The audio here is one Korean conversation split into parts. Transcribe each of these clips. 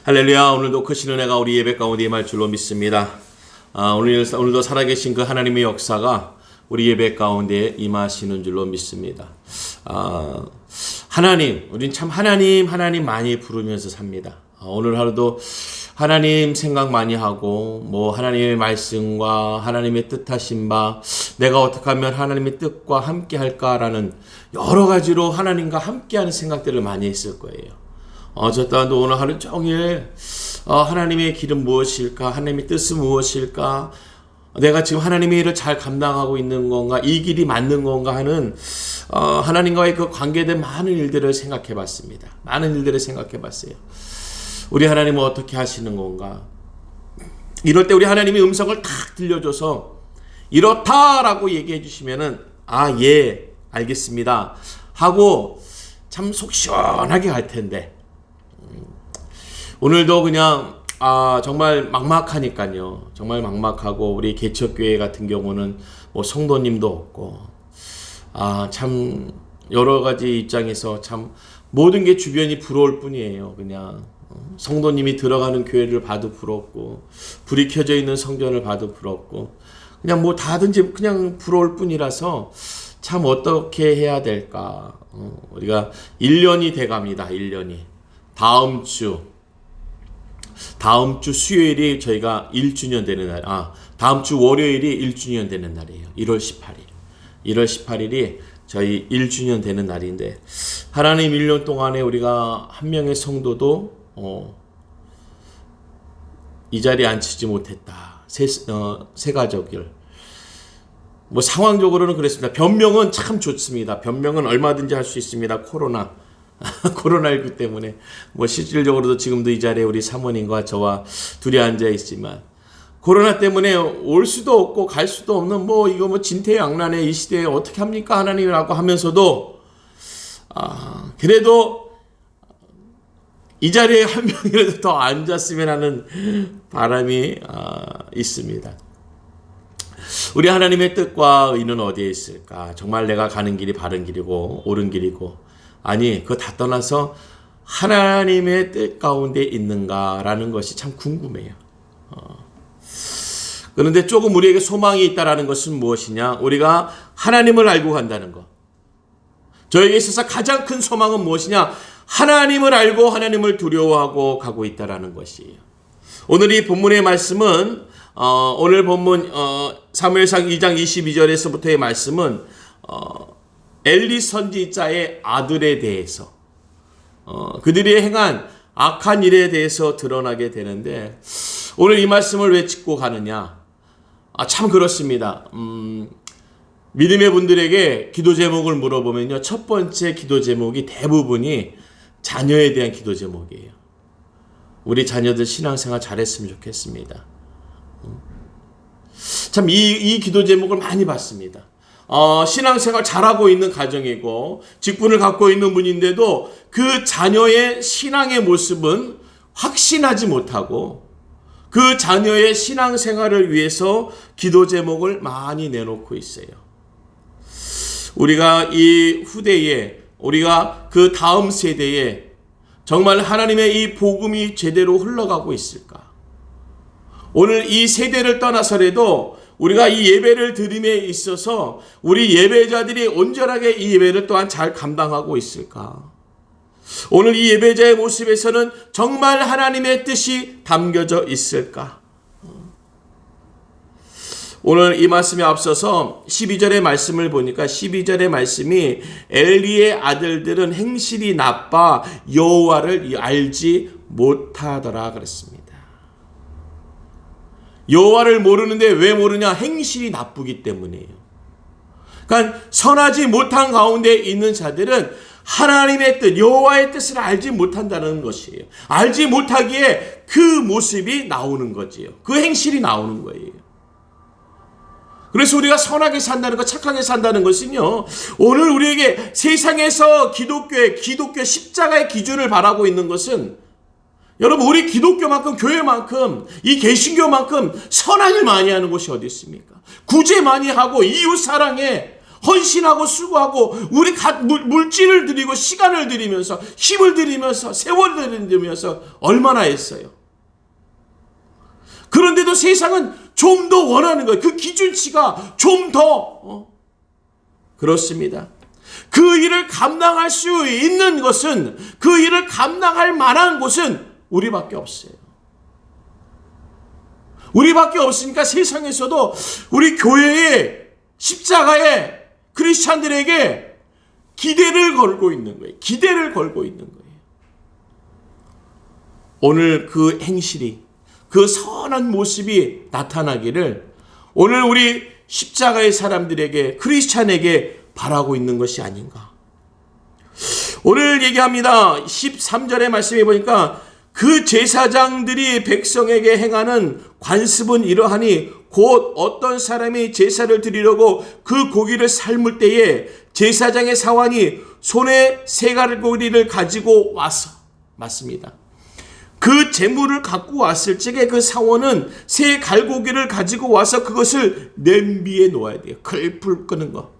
할렐루야. 오늘도 크신 은혜가 우리 예배 가운데 임할 줄로 믿습니다. 오늘도 살아계신 그 하나님의 역사가 우리 예배 가운데 임하시는 줄로 믿습니다. 하나님, 우린 참 하나님 많이 부르면서 삽니다. 오늘 하루도 하나님 생각 많이 하고 하나님의 말씀과 하나님의 뜻하신 바 내가 어떻게 하면 하나님의 뜻과 함께 할까라는 여러 가지로 하나님과 함께하는 생각들을 많이 했을 거예요. 저 또한도 오늘 하루 종일 하나님의 길은 무엇일까? 하나님의 뜻은 무엇일까? 내가 지금 하나님의 일을 잘 감당하고 있는 건가? 이 길이 맞는 건가? 하는 하나님과의 그 관계된 많은 일들을 생각해 봤습니다. 많은 일들을 생각해 봤어요. 우리 하나님은 어떻게 하시는 건가? 이럴 때 우리 하나님이 음성을 탁 들려줘서 이렇다라고 얘기해 주시면은 예, 알겠습니다 하고 참 속 시원하게 갈 텐데 오늘도 그냥 정말 막막하니까요. 정말 막막하고 우리 개척교회 같은 경우는 성도님도 없고 참 여러 가지 입장에서 참 모든 게 주변이 부러울 뿐이에요. 그냥 성도님이 들어가는 교회를 봐도 부럽고 불이 켜져 있는 성전을 봐도 부럽고 그냥 다든지 그냥 부러울 뿐이라서 참 어떻게 해야 될까. 우리가 1년이 돼갑니다. 1년이. 다음 주 수요일이 저희가 1주년 되는 날, 다음 주 월요일이 1주년 되는 날이에요. 1월 18일이 저희 1주년 되는 날인데, 하나님 1년 동안에 우리가 한 명의 성도도, 이 자리에 앉히지 못했다. 세 가족을. 상황적으로는 그랬습니다. 변명은 참 좋습니다. 변명은 얼마든지 할 수 있습니다. 코로나19 때문에 실질적으로도 지금도 이 자리에 우리 사모님과 저와 둘이 앉아 있지만 코로나 때문에 올 수도 없고 갈 수도 없는 이거 진퇴양난의 이 시대에 어떻게 합니까 하나님이라고 하면서도 그래도 이 자리에 한 명이라도 더 앉았으면 하는 바람이 있습니다. 우리 하나님의 뜻과 의는 어디에 있을까? 정말 내가 가는 길이 바른 길이고 옳은 길이고 그거 다 떠나서 하나님의 뜻 가운데 있는가라는 것이 참 궁금해요. 그런데 조금 우리에게 소망이 있다라는 것은 무엇이냐? 우리가 하나님을 알고 간다는 것. 저에게 있어서 가장 큰 소망은 무엇이냐? 하나님을 알고 하나님을 두려워하고 가고 있다라는 것이에요. 오늘 이 본문의 말씀은 오늘 본문 사무엘상 2장 22절에서부터의 말씀은 엘리 선지자의 아들에 대해서 그들이 행한 악한 일에 대해서 드러나게 되는데 오늘 이 말씀을 왜 짚고 가느냐? 참 그렇습니다. 믿음의 분들에게 기도 제목을 물어보면요, 첫 번째 기도 제목이 대부분이 자녀에 대한 기도 제목이에요. 우리 자녀들 신앙생활 잘했으면 좋겠습니다. 참 이 기도 제목을 많이 받습니다. 신앙생활 잘하고 있는 가정이고 직분을 갖고 있는 분인데도 그 자녀의 신앙의 모습은 확신하지 못하고 그 자녀의 신앙생활을 위해서 기도 제목을 많이 내놓고 있어요. 우리가 이 후대에, 우리가 그 다음 세대에 정말 하나님의 이 복음이 제대로 흘러가고 있을까? 오늘 이 세대를 떠나서라도 우리가 이 예배를 드림에 있어서 우리 예배자들이 온전하게 이 예배를 또한 잘 감당하고 있을까? 오늘 이 예배자의 모습에서는 정말 하나님의 뜻이 담겨져 있을까? 오늘 이 말씀에 앞서서 12절의 말씀을 보니까 12절의 말씀이 엘리의 아들들은 행실이 나빠 여호와를 알지 못하더라 그랬습니다. 여호와를 모르는데 왜 모르냐? 행실이 나쁘기 때문이에요. 그러니까 선하지 못한 가운데 있는 자들은 하나님의 뜻, 여호와의 뜻을 알지 못한다는 것이에요. 알지 못하기에 그 모습이 나오는 거지요. 그 행실이 나오는 거예요. 그래서 우리가 선하게 산다는 것, 착하게 산다는 것은요, 오늘 우리에게 세상에서 기독교 십자가의 기준을 바라고 있는 것은 여러분, 우리 기독교만큼, 교회만큼, 이 개신교만큼 선한 일 많이 하는 곳이 어디 있습니까? 구제 많이 하고 이웃 사랑에 헌신하고 수고하고 우리 물질을 들이고 시간을 들이면서 힘을 들이면서 세월을 들이면서 얼마나 했어요. 그런데도 세상은 좀 더 원하는 거예요. 그 기준치가 좀 더 그렇습니다. 그 일을 감당할 수 있는 것은, 그 일을 감당할 만한 곳은 우리밖에 없어요. 우리밖에 없으니까 세상에서도 우리 교회의 십자가에 크리스찬들에게 기대를 걸고 있는 거예요. 기대를 걸고 있는 거예요. 오늘 그 행실이, 그 선한 모습이 나타나기를 오늘 우리 십자가의 사람들에게, 크리스찬에게 바라고 있는 것이 아닌가. 오늘 얘기합니다. 13절의 말씀에 보니까 그 제사장들이 백성에게 행하는 관습은 이러하니 곧 어떤 사람이 제사를 드리려고 그 고기를 삶을 때에 제사장의 사환이 손에 세 갈고리를 가지고 와서, 맞습니다. 그 제물을 갖고 왔을 적에 그 사원은 새 갈고기를 가지고 와서 그것을 냄비에 놓아야 돼요. 불 끄는 거.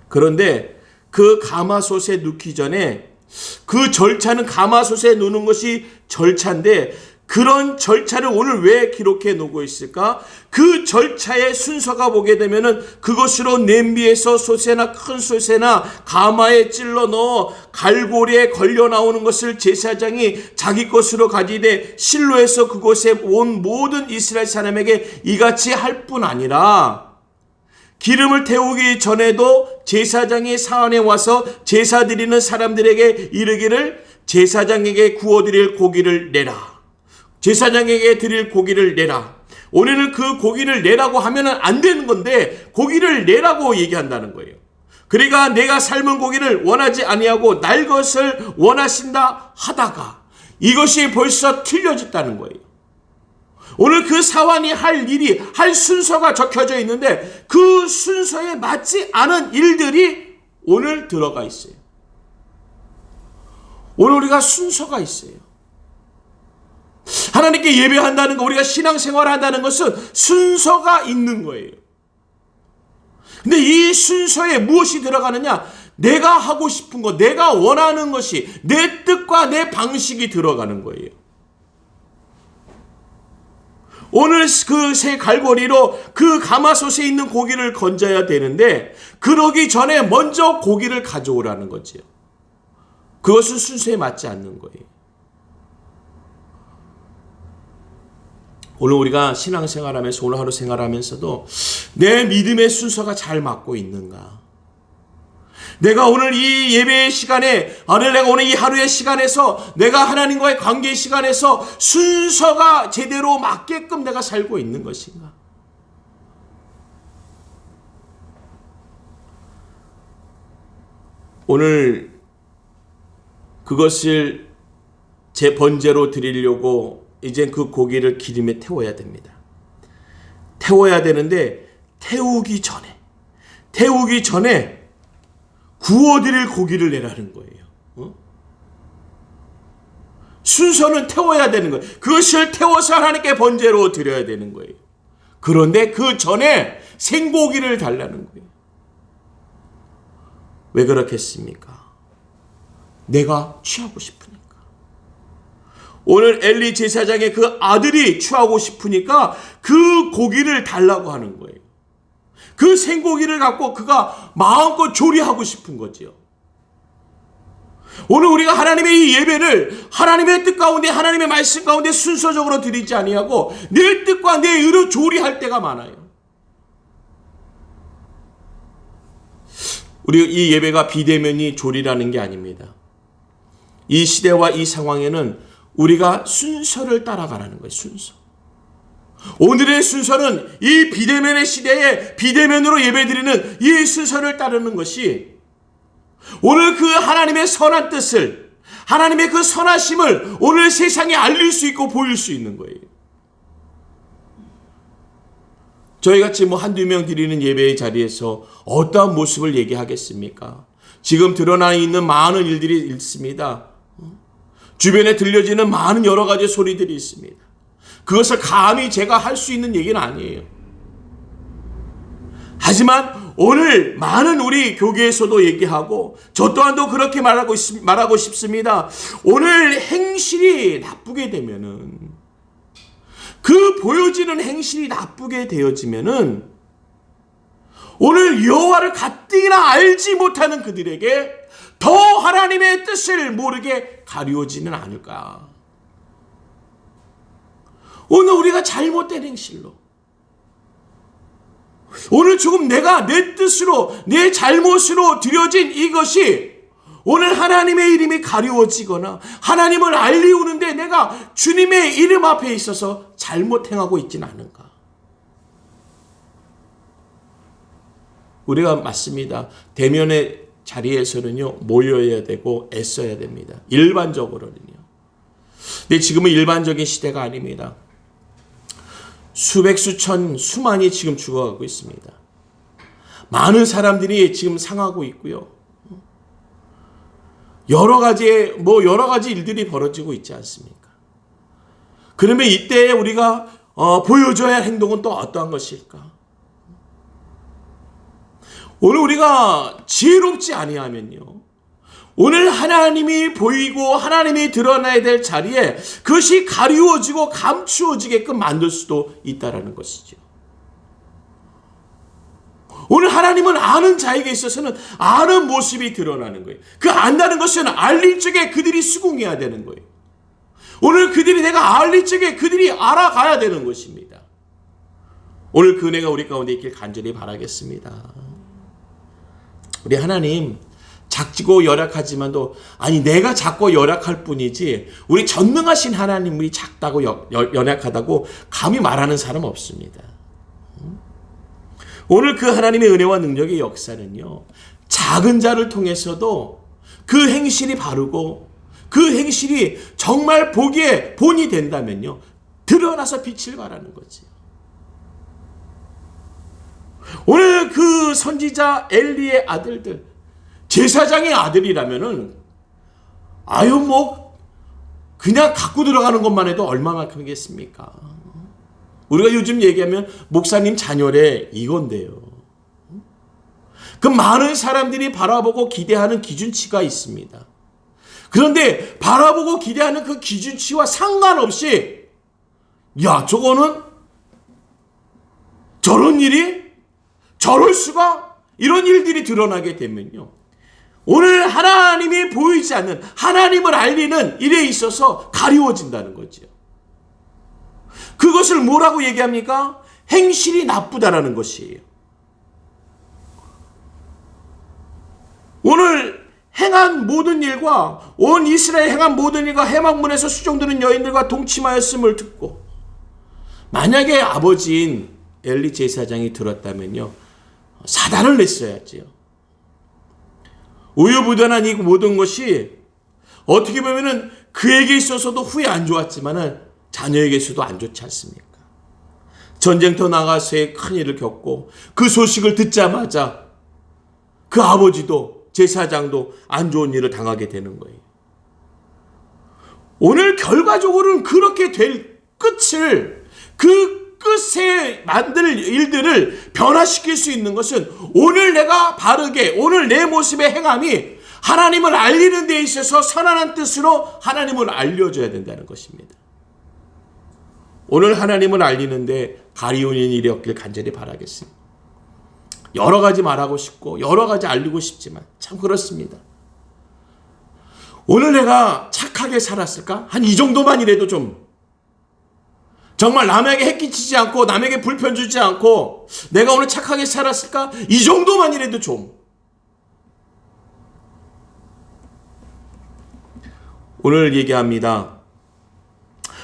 그런데 그 가마솥에 넣기 전에, 그 절차는 가마솥에 넣는 것이 절차인데, 그런 절차를 오늘 왜 기록해 놓고 있을까? 그 절차의 순서가 보게 되면은 그것으로 냄비에서 솥에나 큰 솥에나 가마에 찔러 넣어 갈고리에 걸려 나오는 것을 제사장이 자기 것으로 가지되 실로에서 그곳에 온 모든 이스라엘 사람에게 이같이 할 뿐 아니라 기름을 태우기 전에도 제사장이 사안에 와서 제사 드리는 사람들에게 이르기를 제사장에게 구워드릴 고기를 내라. 제사장에게 드릴 고기를 내라. 우리는 그 고기를 내라고 하면은 안 되는 건데 고기를 내라고 얘기한다는 거예요. 그러니까 내가 삶은 고기를 원하지 아니하고 날 것을 원하신다 하다가 이것이 벌써 틀려졌다는 거예요. 오늘 그 사환이 할 일이, 할 순서가 적혀져 있는데 그 순서에 맞지 않은 일들이 오늘 들어가 있어요. 오늘 우리가 순서가 있어요. 하나님께 예배한다는 거, 우리가 신앙생활을 한다는 것은 순서가 있는 거예요. 근데 이 순서에 무엇이 들어가느냐? 내가 하고 싶은 것, 내가 원하는 것이, 내 뜻과 내 방식이 들어가는 거예요. 오늘 그 새 갈고리로 그 가마솥에 있는 고기를 건져야 되는데 그러기 전에 먼저 고기를 가져오라는 거지요. 그것은 순서에 맞지 않는 거예요. 오늘 우리가 신앙생활하면서 오늘 하루 생활하면서도 내 믿음의 순서가 잘 맞고 있는가? 내가 오늘 이 예배의 시간에, 내가 오늘 이 하루의 시간에서 내가 하나님과의 관계의 시간에서 순서가 제대로 맞게끔 내가 살고 있는 것인가? 오늘 그것을 제 번제로 드리려고 이제 그 고기를 기름에 태워야 됩니다. 태워야 되는데 태우기 전에 구워드릴 고기를 내라는 거예요. 순서는 태워야 되는 거예요. 그것을 태워서 하나님께 번제로 드려야 되는 거예요. 그런데 그 전에 생고기를 달라는 거예요. 왜 그렇겠습니까? 내가 취하고 싶으니까. 오늘 엘리 제사장의 그 아들이 취하고 싶으니까 그 고기를 달라고 하는 거예요. 그 생고기를 갖고 그가 마음껏 조리하고 싶은 거지요. 오늘 우리가 하나님의 이 예배를 하나님의 뜻 가운데, 하나님의 말씀 가운데 순서적으로 드리지 아니하고 내 뜻과 내 의로 조리할 때가 많아요. 우리 이 예배가 비대면이 조리라는 게 아닙니다. 이 시대와 이 상황에는 우리가 순서를 따라가라는 거예요. 순서. 오늘의 순서는 이 비대면의 시대에 비대면으로 예배드리는 이 순서를 따르는 것이 오늘 그 하나님의 선한 뜻을, 하나님의 그 선하심을 오늘 세상에 알릴 수 있고 보일 수 있는 거예요. 저희같이 한두 명 드리는 예배의 자리에서 어떠한 모습을 얘기하겠습니까? 지금 드러나 있는 많은 일들이 있습니다. 주변에 들려지는 많은 여러 가지 소리들이 있습니다. 그것을 감히 제가 할 수 있는 얘기는 아니에요. 하지만 오늘 많은 우리 교계에서도 얘기하고 저 또한도 그렇게 말하고 싶습니다. 오늘 행실이 나쁘게 되면은, 그 보여지는 행실이 나쁘게 되어지면은 오늘 여호와를 가뜩이나 알지 못하는 그들에게 더 하나님의 뜻을 모르게 가려지는 않을까. 오늘 우리가 잘못된 행실로, 오늘 조금 내가 내 뜻으로, 내 잘못으로 드려진 이것이 오늘 하나님의 이름이 가리워지거나 하나님을 알리우는데 내가 주님의 이름 앞에 있어서 잘못 행하고 있지는 않은가. 우리가 맞습니다. 대면의 자리에서는요, 모여야 되고 애써야 됩니다. 일반적으로는요. 근데 지금은 일반적인 시대가 아닙니다. 수백, 수천, 수만이 지금 죽어가고 있습니다. 많은 사람들이 지금 상하고 있고요. 여러 가지 일들이 벌어지고 있지 않습니까? 그러면 이때 우리가 보여줘야 할 행동은 또 어떠한 것일까? 오늘 우리가 지혜롭지 아니하면요, 오늘 하나님이 보이고 하나님이 드러나야 될 자리에 그것이 가리워지고 감추어지게끔 만들 수도 있다라는 것이죠. 오늘 하나님을 아는 자에게 있어서는 아는 모습이 드러나는 거예요. 그 안다는 것은 알릴 적에 그들이 수긍해야 되는 거예요. 오늘 그들이 내가 알릴 적에 그들이 알아가야 되는 것입니다. 오늘 그 은혜가 우리 가운데 있길 간절히 바라겠습니다. 우리 하나님, 작고 열악하지만도, 아니 내가 작고 열악할 뿐이지 우리 전능하신 하나님, 우리 작다고 연약하다고 감히 말하는 사람 없습니다. 오늘 그 하나님의 은혜와 능력의 역사는요, 작은 자를 통해서도 그 행실이 바르고 그 행실이 정말 보기에 본이 된다면요, 드러나서 빛을 발하는 거지. 오늘 그 선지자 엘리의 아들들, 제사장의 아들이라면은 그냥 갖고 들어가는 것만 해도 얼마만큼이겠습니까? 우리가 요즘 얘기하면 목사님 자녀래 이건데요. 그 많은 사람들이 바라보고 기대하는 기준치가 있습니다. 그런데 바라보고 기대하는 그 기준치와 상관없이, 야, 저거는 저런 일이 저럴 수가, 이런 일들이 드러나게 되면요, 오늘 하나님이 보이지 않는, 하나님을 알리는 일에 있어서 가리워진다는 거죠. 그것을 뭐라고 얘기합니까? 행실이 나쁘다라는 것이에요. 오늘 행한 모든 일과, 온 이스라엘 행한 모든 일과 해막문에서 수종드는 여인들과 동침하였음을 듣고, 만약에 아버지인 엘리 제사장이 들었다면요, 사단을 냈어야지요. 우유부단한 이 모든 것이 어떻게 보면은 그에게 있어서도 후회 안 좋았지만은 자녀에게 있어도 안 좋지 않습니까? 전쟁터 나가서의 큰 일을 겪고 그 소식을 듣자마자 그 아버지도 제사장도 안 좋은 일을 당하게 되는 거예요. 오늘 결과적으로는 그렇게 될 끝을, 그 끝에 만들 일들을 변화시킬 수 있는 것은 오늘 내가 바르게, 오늘 내 모습의 행함이 하나님을 알리는 데 있어서 선한 뜻으로 하나님을 알려줘야 된다는 것입니다. 오늘 하나님을 알리는데 가리우는 일이 없길 간절히 바라겠습니다. 여러 가지 말하고 싶고 여러 가지 알리고 싶지만 참 그렇습니다. 오늘 내가 착하게 살았을까? 한 이 정도만이라도 좀, 정말 남에게 해끼치지 않고 남에게 불편 주지 않고 내가 오늘 착하게 살았을까? 이 정도만이라도 좀. 오늘 얘기합니다.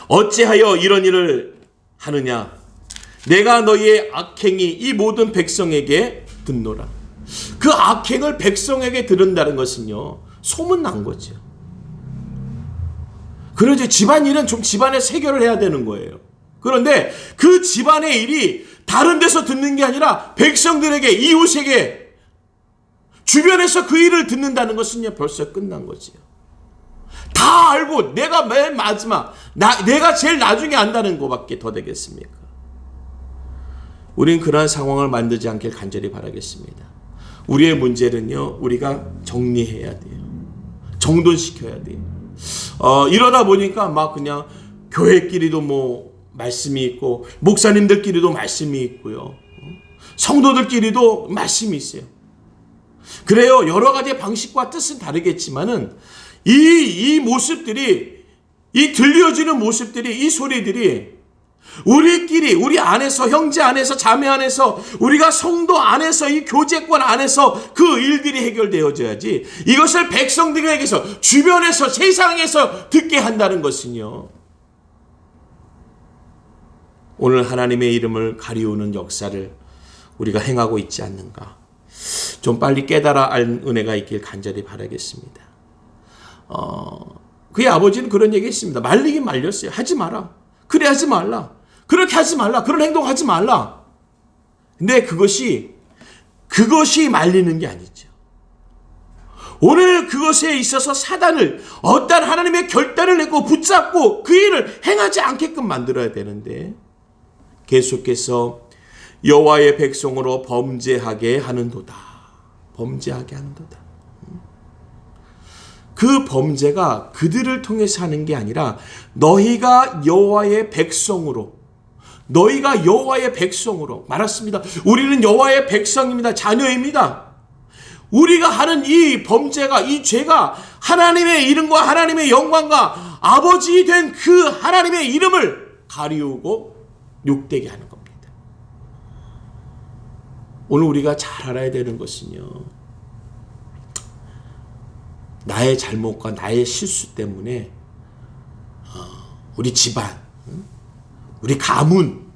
어찌하여 이런 일을 하느냐? 내가 너희의 악행이 이 모든 백성에게 듣노라. 그 악행을 백성에게 들은다는 것은요, 소문난 거죠. 그러죠. 집안일은 좀 집안에서 해결을 해야 되는 거예요. 그런데 그 집안의 일이 다른 데서 듣는 게 아니라 백성들에게, 이웃에게, 주변에서 그 일을 듣는다는 것은요, 벌써 끝난 거지요. 다 알고 내가 맨 마지막, 내가 제일 나중에 안다는 것밖에 더 되겠습니까? 우린 그러한 상황을 만들지 않길 간절히 바라겠습니다. 우리의 문제는요, 우리가 정리해야 돼요. 정돈시켜야 돼요. 이러다 보니까 막 그냥 교회끼리도 뭐 말씀이 있고, 목사님들끼리도 말씀이 있고요. 성도들끼리도 말씀이 있어요. 그래요. 여러 가지의 방식과 뜻은 다르겠지만은 이 모습들이, 이 들려지는 모습들이, 이 소리들이 우리끼리, 우리 안에서, 형제 안에서, 자매 안에서, 우리가 성도 안에서, 이 교제권 안에서 그 일들이 해결되어져야지, 이것을 백성들에게서, 주변에서, 세상에서 듣게 한다는 것은요, 오늘 하나님의 이름을 가리우는 역사를 우리가 행하고 있지 않는가. 좀 빨리 깨달아 알 은혜가 있길 간절히 바라겠습니다. 그의 아버지는 그런 얘기 했습니다. 말리긴 말렸어요. 하지 마라. 그래 하지 말라. 그렇게 하지 말라. 그런 행동하지 말라. 근데 그것이 말리는 게 아니죠. 오늘 그것에 있어서 사단을, 어떤 하나님의 결단을 내고 붙잡고 그 일을 행하지 않게끔 만들어야 되는데, 계속해서 여호와의 백성으로 범죄하게 하는도다. 범죄하게 하는도다. 그 범죄가 그들을 통해서 하는 게 아니라 너희가 여호와의 백성으로 말았습니다. 우리는 여호와의 백성입니다. 자녀입니다. 우리가 하는 이 범죄가, 이 죄가 하나님의 이름과 하나님의 영광과 아버지 된 그 하나님의 이름을 가리우고 욕되게 하는 겁니다. 오늘 우리가 잘 알아야 되는 것은요, 나의 잘못과 나의 실수 때문에 우리 집안, 우리 가문,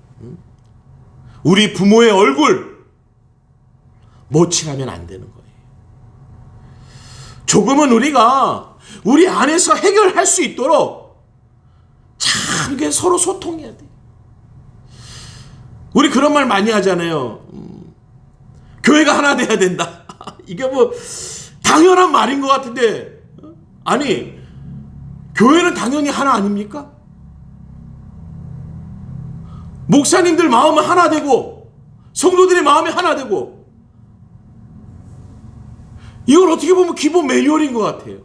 우리 부모의 얼굴 모칠하면 안 되는 거예요. 조금은 우리가 우리 안에서 해결할 수 있도록 참 서로 소통해야 돼요. 우리 그런 말 많이 하잖아요. 교회가 하나 돼야 된다. 이게 뭐 당연한 말인 것 같은데, 아니, 교회는 당연히 하나 아닙니까? 목사님들 마음은 하나 되고, 성도들의 마음이 하나 되고, 이걸 어떻게 보면 기본 매뉴얼인 것 같아요.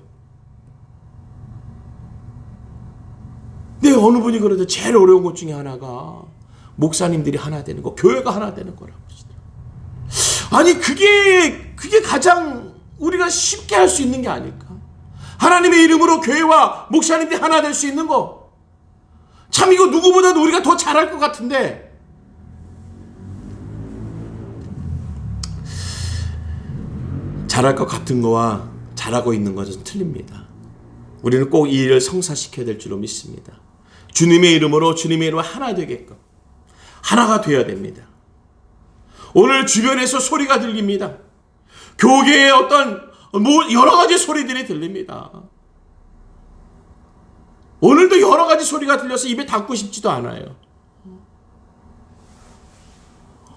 근데 어느 분이 그러죠. 제일 어려운 것 중에 하나가 목사님들이 하나 되는 거, 교회가 하나 되는 거라고. 아니, 그게 가장 우리가 쉽게 할 수 있는 게 아닐까? 하나님의 이름으로 교회와 목사님들이 하나 될 수 있는 거. 참 이거 누구보다도 우리가 더 잘할 것 같은데. 잘할 것 같은 거와 잘하고 있는 것은 틀립니다. 우리는 꼭 이 일을 성사시켜야 될 줄로 믿습니다. 주님의 이름으로, 주님의 이름으로 하나 되게끔 하나가 되어야 됩니다. 오늘 주변에서 소리가 들립니다. 교계의 어떤 여러 가지 소리들이 들립니다. 오늘도 여러 가지 소리가 들려서 입에 담고 싶지도 않아요.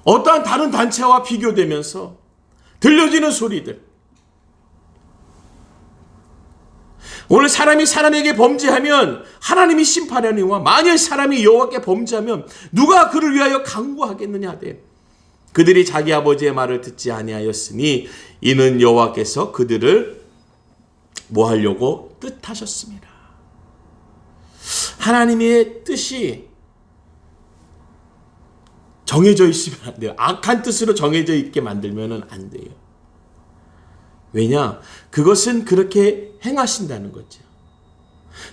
어떠한 다른 단체와 비교되면서 들려지는 소리들. 오늘 사람이 사람에게 범죄하면 하나님이 심판하니와, 만일 사람이 여호와께 범죄하면 누가 그를 위하여 강구하겠느냐 하되, 그들이 자기 아버지의 말을 듣지 아니하였으니 이는 여호와께서 그들을 뭐 하려고 뜻하셨습니다. 하나님의 뜻이 정해져 있으면 안 돼요. 악한 뜻으로 정해져 있게 만들면 안 돼요. 왜냐? 그것은 그렇게 행하신다는 거죠.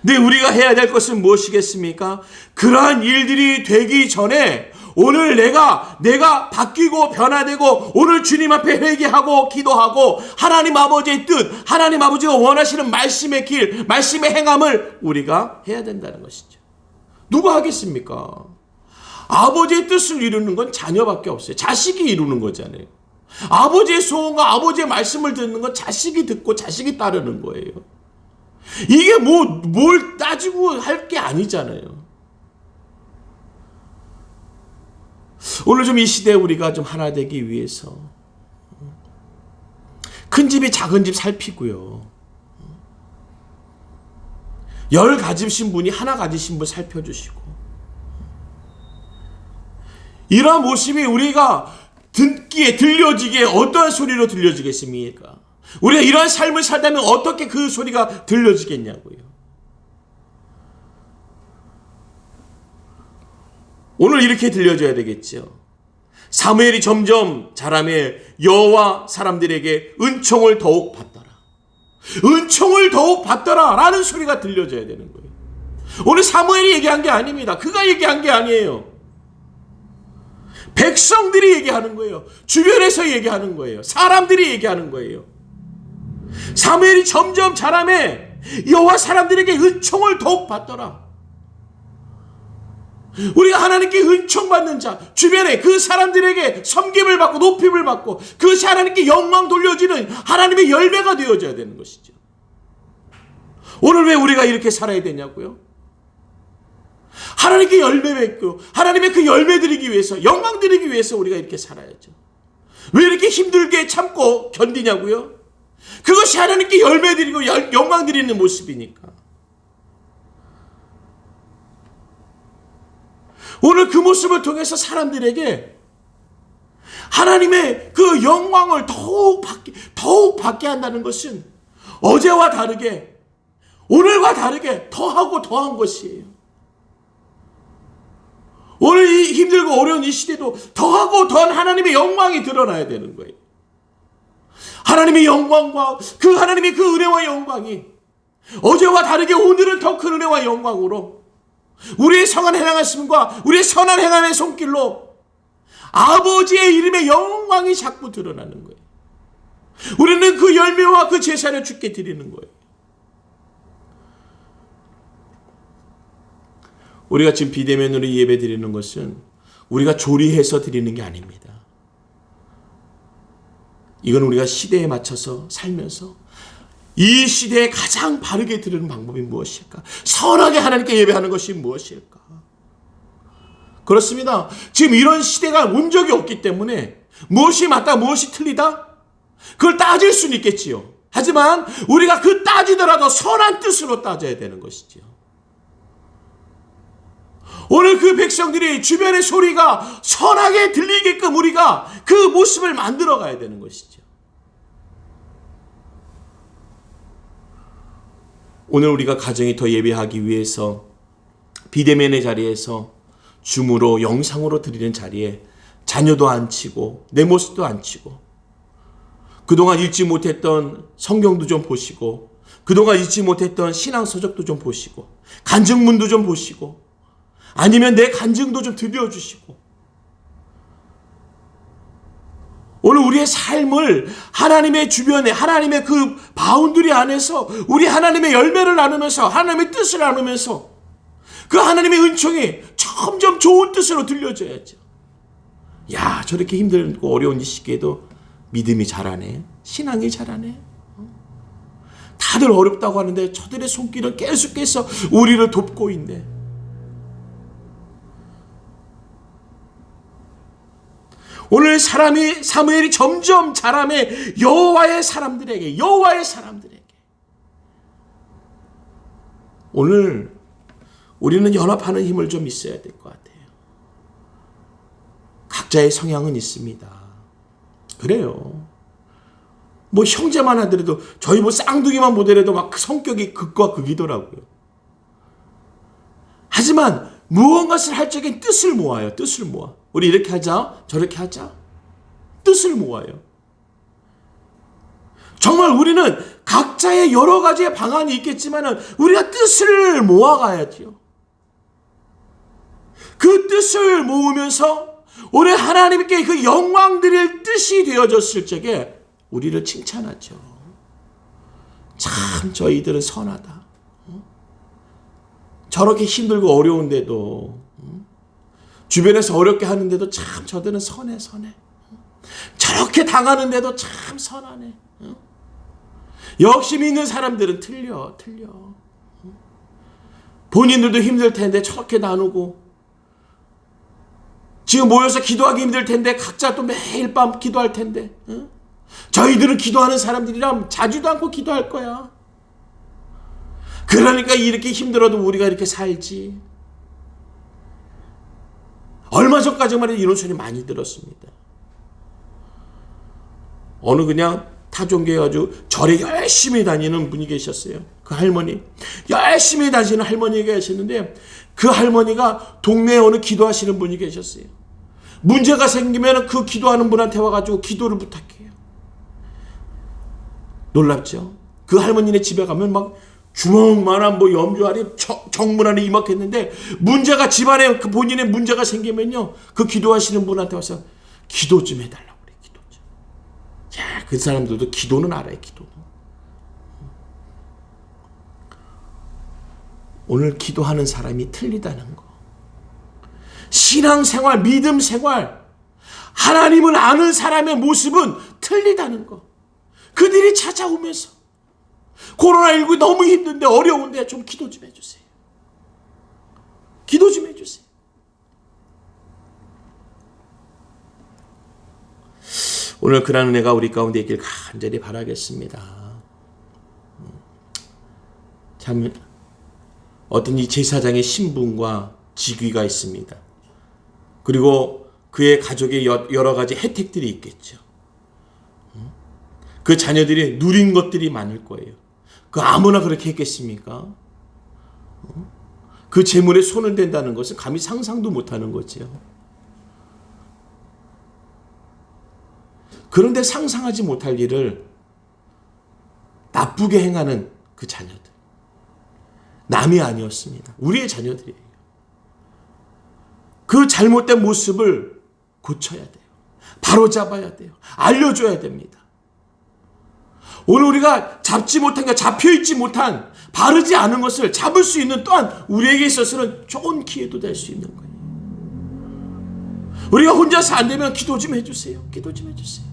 근데 우리가 해야 될 것은 무엇이겠습니까? 그러한 일들이 되기 전에 오늘 내가 바뀌고 변화되고, 오늘 주님 앞에 회개하고 기도하고, 하나님 아버지의 뜻, 하나님 아버지가 원하시는 말씀의 길, 말씀의 행함을 우리가 해야 된다는 것이죠. 누가 하겠습니까? 아버지의 뜻을 이루는 건 자녀밖에 없어요. 자식이 이루는 거잖아요. 아버지의 소원과 아버지의 말씀을 듣는 건 자식이 듣고 자식이 따르는 거예요. 이게 뭘 따지고 할 게 아니잖아요. 오늘 좀 이 시대에 우리가 좀 하나 되기 위해서 큰 집이 작은 집 살피고요, 10 가지신 분이 하나 가지신 분 살펴주시고, 이러한 모습이 우리가 듣기에 들려지기에 어떠한 소리로 들려지겠습니까? 우리가 이러한 삶을 살다면 어떻게 그 소리가 들려지겠냐고요. 오늘 이렇게 들려줘야 되겠죠. 사무엘이 점점 자라매 여호와 사람들에게 은총을 더욱 받더라. 은총을 더욱 받더라 라는 소리가 들려줘야 되는 거예요. 오늘 사무엘이 얘기한 게 아닙니다. 그가 얘기한 게 아니에요. 백성들이 얘기하는 거예요. 주변에서 얘기하는 거예요. 사람들이 얘기하는 거예요. 사무엘이 점점 자라매 여호와 사람들에게 은총을 더욱 받더라. 우리가 하나님께 은총 받는 자, 주변에 그 사람들에게 섬김을 받고 높임을 받고 그것이 하나님께 영광 돌려지는 하나님의 열매가 되어져야 되는 것이죠. 오늘 왜 우리가 이렇게 살아야 되냐고요? 하나님께 열매 맺고 하나님의 그 열매 드리기 위해서, 영광 드리기 위해서 우리가 이렇게 살아야죠. 왜 이렇게 힘들게 참고 견디냐고요? 그것이 하나님께 열매 드리고 영광 드리는 모습이니까. 오늘 그 모습을 통해서 사람들에게 하나님의 그 영광을 더욱 받게 한다는 것은 어제와 다르게, 오늘과 다르게 더하고 더한 것이에요. 오늘 이 힘들고 어려운 이 시대도 더하고 더한 하나님의 영광이 드러나야 되는 거예요. 하나님의 영광과 그 하나님의 그 은혜와 영광이 어제와 다르게 오늘은 더 큰 은혜와 영광으로 우리의 성한 행하심과 우리의 선한 행함의 손길로 아버지의 이름의 영광이 자꾸 드러나는 거예요. 우리는 그 열매와 그 제사를 주께 드리는 거예요. 우리가 지금 비대면으로 예배 드리는 것은 우리가 조리해서 드리는 게 아닙니다. 이건 우리가 시대에 맞춰서 살면서 이 시대에 가장 바르게 드리는 방법이 무엇일까? 선하게 하나님께 예배하는 것이 무엇일까? 그렇습니다. 지금 이런 시대가 온 적이 없기 때문에 무엇이 맞다 무엇이 틀리다? 그걸 따질 수는 있겠지요. 하지만 우리가 그 따지더라도 선한 뜻으로 따져야 되는 것이지요. 오늘 그 백성들이 주변의 소리가 선하게 들리게끔 우리가 그 모습을 만들어 가야 되는 것이죠. 오늘 우리가 가정이 더 예배하기 위해서 비대면의 자리에서 줌으로 영상으로 드리는 자리에 자녀도 안 치고 내 모습도 안 치고 그동안 읽지 못했던 성경도 좀 보시고 그동안 읽지 못했던 신앙 서적도 좀 보시고 간증문도 좀 보시고 아니면 내 간증도 좀 들려주시고 오늘 우리의 삶을 하나님의 주변에 하나님의 그 바운드리 안에서 우리 하나님의 열매를 나누면서 하나님의 뜻을 나누면서 그 하나님의 은총이 점점 좋은 뜻으로 들려져야죠. 야, 저렇게 힘들고 어려운 이 시기에도 믿음이 자라네, 신앙이 자라네. 다들 어렵다고 하는데 저들의 손길은 계속해서 우리를 돕고 있네. 오늘 사무엘이 점점 자라매 여호와의 사람들에게 오늘 우리는 연합하는 힘을 좀 있어야 될 것 같아요. 각자의 성향은 있습니다. 그래요. 뭐 형제만 하더라도 저희 뭐 쌍둥이만 보더라도 막 성격이 극과 극이더라고요. 하지만 무언가를 할 적엔 뜻을 모아요. 뜻을 모아. 우리 이렇게 하자, 저렇게 하자. 뜻을 모아요. 정말 우리는 각자의 여러 가지의 방안이 있겠지만 우리가 뜻을 모아가야지요. 그 뜻을 모으면서 오늘 하나님께 그 영광 드릴 뜻이 되어졌을 적에 우리를 칭찬하죠. 참 저희들은 선하다. 저렇게 힘들고 어려운데도 주변에서 어렵게 하는데도 참 저들은 선해. 저렇게 당하는데도 참 선하네. 역시 믿는 사람들은 틀려. 본인들도 힘들 텐데 저렇게 나누고 지금 모여서 기도하기 힘들 텐데 각자 또 매일 밤 기도할 텐데 저희들은 기도하는 사람들이라 자주도 않고 기도할 거야. 그러니까 이렇게 힘들어도 우리가 이렇게 살지. 얼마 전까지만 해도 이런 소리 많이 들었습니다. 어느 그냥 타종교에 아주 절에 열심히 다니는 분이 계셨어요. 그 할머니, 열심히 다니시는 할머니가 계셨는데 그 할머니가 동네에 어느 기도하시는 분이 계셨어요. 문제가 생기면 그 기도하는 분한테 와가지고 기도를 부탁해요. 놀랍죠? 그 할머니네 집에 가면 막 주먹만한 뭐 염주알이 정문 안에 이막했는데 문제가 집안에 그 본인의 문제가 생기면요 그 기도하시는 분한테 와서 기도 좀 해달라고 그래. 기도 좀. 야, 그 사람들도 기도는 알아요. 기도는. 오늘 기도하는 사람이 틀리다는 거. 신앙생활, 믿음생활, 하나님을 아는 사람의 모습은 틀리다는 거. 그들이 찾아오면서 코로나19 너무 힘든데 어려운데 좀 기도 좀 해주세요. 기도 좀 해주세요. 오늘 그런 은혜가 우리 가운데 있길 간절히 바라겠습니다. 참 어떤 이 제사장의 신분과 직위가 있습니다. 그리고 그의 가족의 여러 가지 혜택들이 있겠죠. 그 자녀들이 누린 것들이 많을 거예요. 그 아무나 그렇게 했겠습니까? 그 재물에 손을 댄다는 것은 감히 상상도 못하는 거죠. 그런데 상상하지 못할 일을 나쁘게 행하는 그 자녀들. 남이 아니었습니다. 우리의 자녀들이에요. 그 잘못된 모습을 고쳐야 돼요. 바로잡아야 돼요. 알려줘야 됩니다. 오늘 우리가 잡지 못한 것, 잡혀있지 못한 바르지 않은 것을 잡을 수 있는 또한 우리에게 있어서는 좋은 기회도 될 수 있는 거예요. 우리가 혼자서 안 되면 기도 좀 해주세요. 기도 좀 해주세요.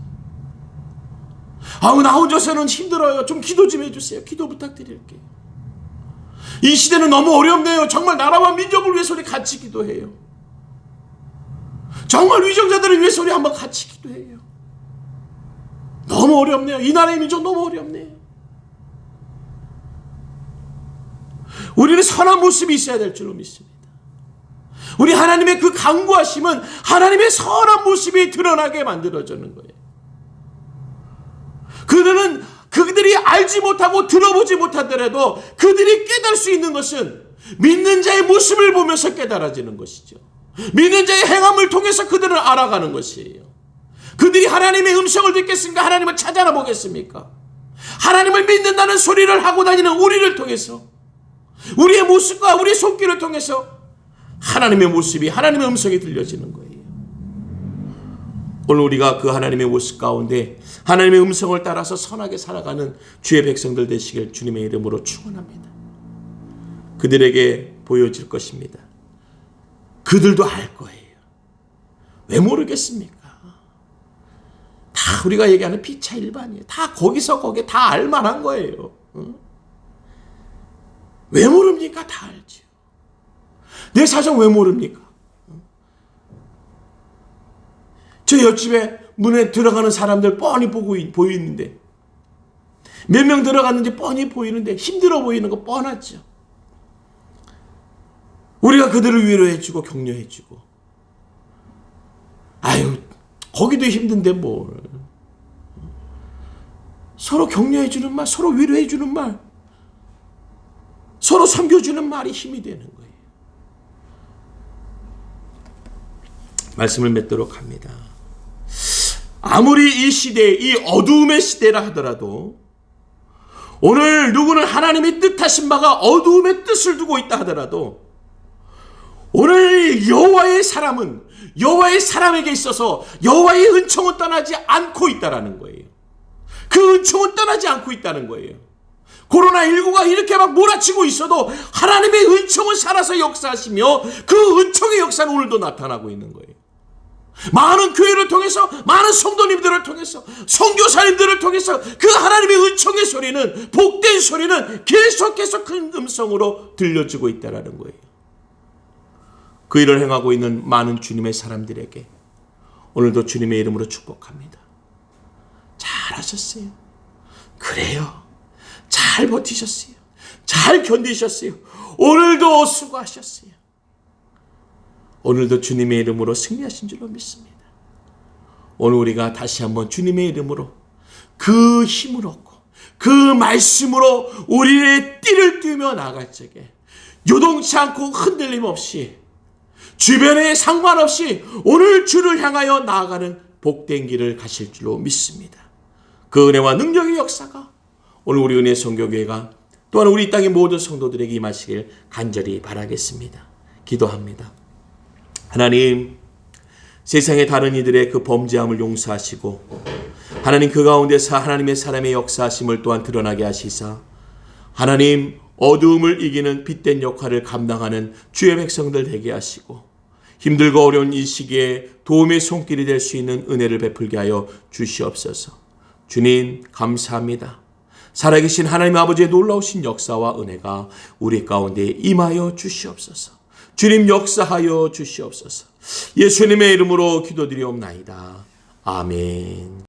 나 혼자서는 힘들어요. 좀 기도 좀 해주세요. 기도 부탁드릴게요. 이 시대는 너무 어렵네요. 정말 나라와 민족을 위해서 우리 같이 기도해요. 정말 위정자들을 위해서 우리 한번 같이 기도해요. 너무 어렵네요. 이 나라의 민족 너무 어렵네요. 우리는 선한 모습이 있어야 될 줄로 믿습니다. 우리 하나님의 그 강구하심은 하나님의 선한 모습이 드러나게 만들어주는 거예요. 그들이 알지 못하고 들어보지 못하더라도 그들이 깨달을 수 있는 것은 믿는 자의 모습을 보면서 깨달아지는 것이죠. 믿는 자의 행함을 통해서 그들을 알아가는 것이에요. 그들이 하나님의 음성을 듣겠습니까? 하나님을 찾아나 보겠습니까? 하나님을 믿는다는 소리를 하고 다니는 우리를 통해서, 우리의 모습과 우리의 손길을 통해서 하나님의 모습이, 하나님의 음성이 들려지는 거예요. 오늘 우리가 그 하나님의 모습 가운데 하나님의 음성을 따라서 선하게 살아가는 주의 백성들 되시길 주님의 이름으로 축원합니다. 그들에게 보여질 것입니다. 그들도 알 거예요. 왜 모르겠습니까? 다 우리가 얘기하는 피차 일반이에요. 다 거기서 거기에 다 알만한 거예요. 왜 모릅니까? 다 알죠. 내 사정 왜 모릅니까? 저 옆집에 문에 들어가는 사람들 뻔히 보이는데, 몇 명 들어갔는지 뻔히 보이는데 힘들어 보이는 거 뻔하죠. 우리가 그들을 위로해주고 격려해주고, 아유 거기도 힘든데 뭘. 서로 격려해주는 말, 서로 위로해주는 말, 서로 섬겨주는 말이 힘이 되는 거예요. 말씀을 맺도록 합니다. 아무리 이 시대, 이 어두움의 시대라 하더라도, 오늘 누구는 하나님의 뜻하신 바가 어두움의 뜻을 두고 있다 하더라도, 오늘 여호와의 사람은 여호와의 사람에게 있어서 여호와의 은총은 떠나지 않고 있다라는 거예요. 그 은총은 떠나지 않고 있다는 거예요. 코로나19가 이렇게 막 몰아치고 있어도 하나님의 은총은 살아서 역사하시며 그 은총의 역사는 오늘도 나타나고 있는 거예요. 많은 교회를 통해서, 많은 성도님들을 통해서, 선교사님들을 통해서 그 하나님의 은총의 소리는, 복된 소리는 계속해서 큰 음성으로 들려지고 있다는 거예요. 그 일을 행하고 있는 많은 주님의 사람들에게 오늘도 주님의 이름으로 축복합니다. 잘하셨어요. 그래요. 잘 버티셨어요. 잘 견디셨어요. 오늘도 수고하셨어요. 오늘도 주님의 이름으로 승리하신 줄로 믿습니다. 오늘 우리가 다시 한번 주님의 이름으로 그 힘을 얻고 그 말씀으로 우리의 띠를 띄우며 나아갈 적에 요동치 않고 흔들림 없이 주변에 상관없이 오늘 주를 향하여 나아가는 복된 길을 가실 줄로 믿습니다. 그 은혜와 능력의 역사가 오늘 우리 은혜 선교교회가 또한 우리 땅의 모든 성도들에게 임하시길 간절히 바라겠습니다. 기도합니다. 하나님, 세상의 다른 이들의 그 범죄함을 용서하시고 하나님 그 가운데서 하나님의 사람의 역사하심을 또한 드러나게 하시사 하나님 어두움을 이기는 빛된 역할을 감당하는 주의 백성들 되게 하시고 힘들고 어려운 이 시기에 도움의 손길이 될 수 있는 은혜를 베풀게 하여 주시옵소서. 주님 감사합니다. 살아계신 하나님 아버지의 놀라우신 역사와 은혜가 우리 가운데 임하여 주시옵소서. 주님 역사하여 주시옵소서. 예수님의 이름으로 기도드리옵나이다. 아멘.